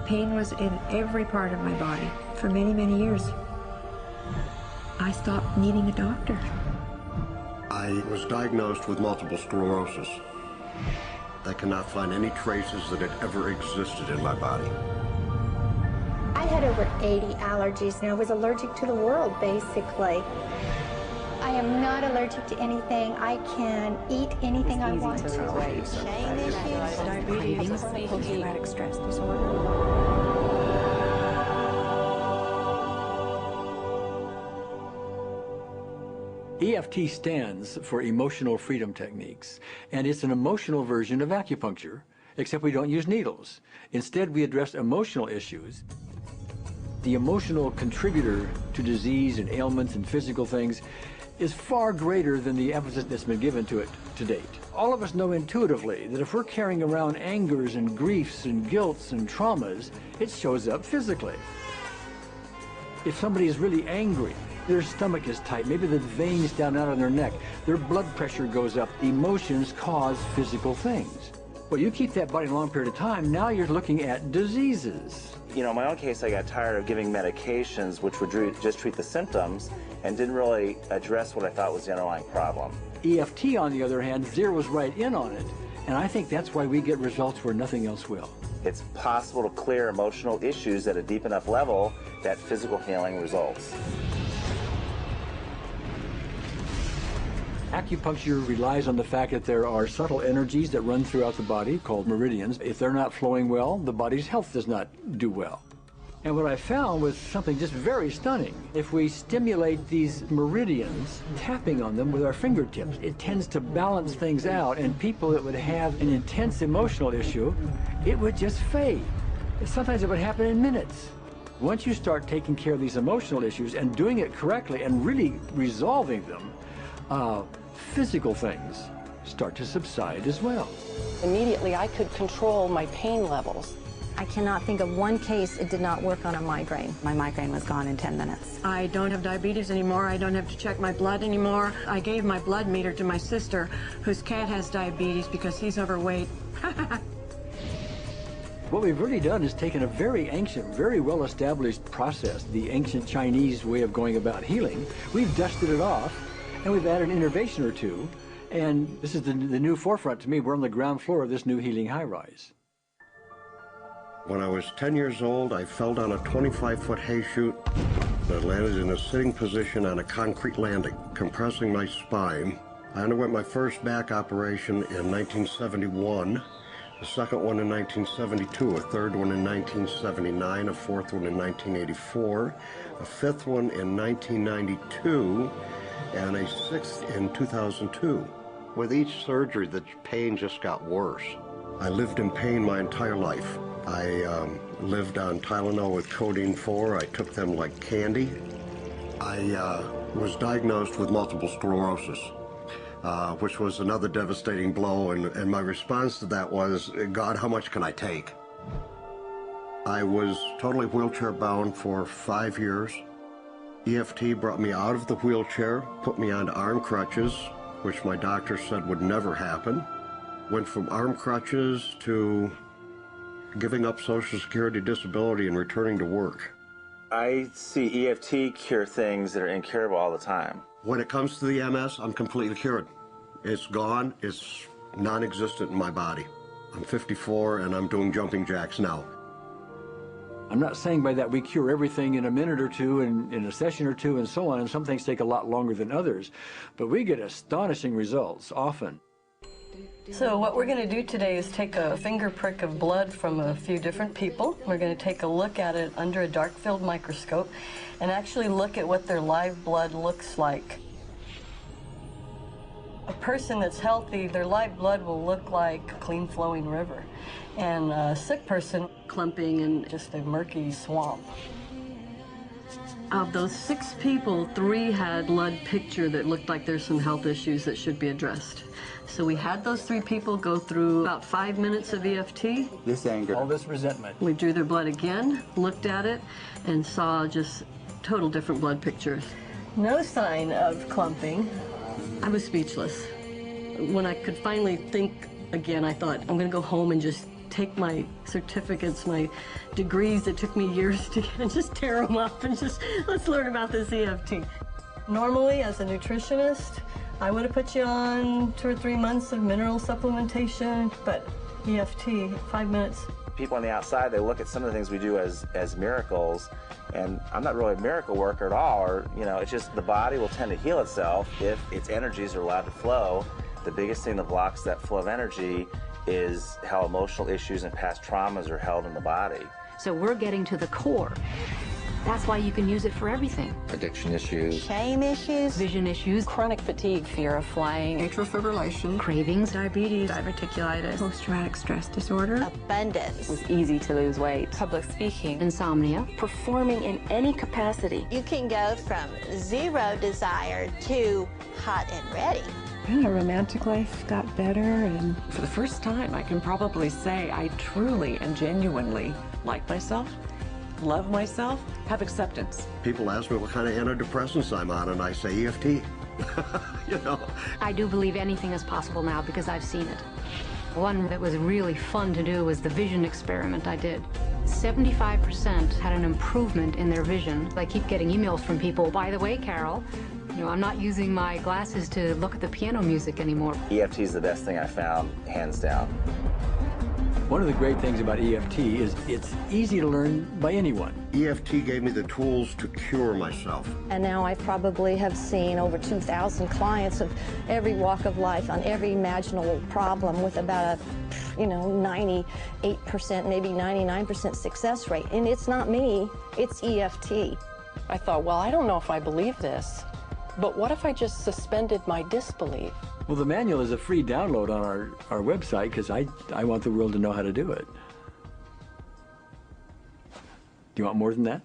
Pain was in every part of my body for many, many years. I stopped needing a doctor. I was diagnosed with multiple sclerosis. They cannot find any traces that it ever existed in my body. I had over 80 allergies, and I was allergic to the world, basically. I am not allergic to anything. I can eat anything I want to. Diabetes, post-traumatic stress disorder. EFT stands for Emotional Freedom Techniques, and it's an emotional version of acupuncture, except we don't use needles. Instead, we address emotional issues. The emotional contributor to disease and ailments and physical things is far greater than the emphasis that's been given to it to date. All of us know intuitively that if we're carrying around angers and griefs and guilts and traumas, it shows up physically. If somebody is really angry, their stomach is tight, maybe the veins down out of their neck, their blood pressure goes up, emotions cause physical things. Well, you keep that body a long period of time, now you're looking at diseases. You know, in my own case, I got tired of giving medications which would just treat the symptoms and didn't really address what I thought was the underlying problem. EFT, on the other hand, zeroes right in on it, and I think that's why we get results where nothing else will. It's possible to clear emotional issues at a deep enough level that physical healing results. Acupuncture relies on the fact that there are subtle energies that run throughout the body called meridians. If they're not flowing well, the body's health does not do well. And what I found was something just very stunning. If we stimulate these meridians, tapping on them with our fingertips, it tends to balance things out, and people that would have an intense emotional issue, it would just fade. Sometimes it would happen in minutes. Once you start taking care of these emotional issues and doing it correctly and really resolving them, physical things start to subside as well. Immediately, I could control my pain levels. I cannot think of one case it did not work on a migraine. My migraine was gone in 10 minutes. I don't have diabetes anymore. I don't have to check my blood anymore. I gave my blood meter to my sister, whose cat has diabetes because he's overweight. What we've really done is taken a very ancient, very well-established process, the ancient Chinese way of going about healing. We've dusted it off, and we've added an innovation or two, and this is the new forefront to me. We're on the ground floor of this new healing high-rise. When I was 10 years old, I fell down a 25-foot hay chute that landed in a sitting position on a concrete landing, compressing my spine. I underwent my first back operation in 1971, a second one in 1972, a third one in 1979, a fourth one in 1984, a fifth one in 1992, and a sixth in 2002. With each surgery, the pain just got worse. I lived in pain my entire life. I lived on Tylenol with codeine 4. I took them like candy. I was diagnosed with multiple sclerosis, which was another devastating blow, and my response to that was, God, how much can I take? I was totally wheelchair bound for 5 years. EFT brought me out of the wheelchair, put me onto arm crutches, which my doctor said would never happen. Went from arm crutches to giving up Social Security disability and returning to work. I see EFT cure things that are incurable all the time. When it comes to the MS, I'm completely cured. It's gone. It's non-existent in my body. I'm 54 and I'm doing jumping jacks now. I'm not saying by that we cure everything in a minute or two and in a session or two and so on, and some things take a lot longer than others, but we get astonishing results often. So what we're going to do today is take a finger prick of blood from a few different people. We're going to take a look at it under a dark field microscope and actually look at what their live blood looks like. A person that's healthy, their live blood will look like a clean flowing river. And a sick person, clumping in just a murky swamp. Of those 6 people, 3 had blood picture that looked like there's some health issues that should be addressed. So we had those 3 people go through about 5 minutes of EFT. This anger, all this resentment. We drew their blood again, looked at it, and saw just total different blood pictures. No sign of clumping. I was speechless. When I could finally think again, I thought, I'm going to go home and just take my certificates, my degrees that took me years to get, and just tear them up and just, let's learn about this EFT. Normally, as a nutritionist, I would have put you on 2 or 3 months of mineral supplementation, but EFT, 5 minutes. People on the outside, they look at some of the things we do as miracles, and I'm not really a miracle worker at all, or, you know, it's just the body will tend to heal itself if its energies are allowed to flow. The biggest thing that blocks that flow of energy is how emotional issues and past traumas are held in the body. So we're getting to the core. That's why you can use it for everything. Addiction issues. Shame issues. Vision issues. Chronic fatigue. Fear of flying. Atrial fibrillation. Cravings. Diabetes. Diverticulitis. Post-traumatic stress disorder. Abundance. It was easy to lose weight. Public speaking. Insomnia. Performing in any capacity. You can go from 0 desire to hot and ready. My romantic life got better, and for the first time, I can probably say I truly and genuinely like myself, love myself, have acceptance. People ask me what kind of antidepressants I'm on, and I say EFT. You know. I do believe anything is possible now because I've seen it. One that was really fun to do was the vision experiment I did. 75% had an improvement in their vision. I keep getting emails from people, by the way, Carol, you know, I'm not using my glasses to look at the piano music anymore. EFT is the best thing I found, hands down. One of the great things about EFT is it's easy to learn by anyone. EFT gave me the tools to cure myself. And now I probably have seen over 2,000 clients of every walk of life on every imaginable problem with about a, 98%, maybe 99% success rate. And it's not me, it's EFT. I thought, well, I don't know if I believe this, but what if I just suspended my disbelief? Well, the manual is a free download on our website because I want the world to know how to do it. Do you want more than that?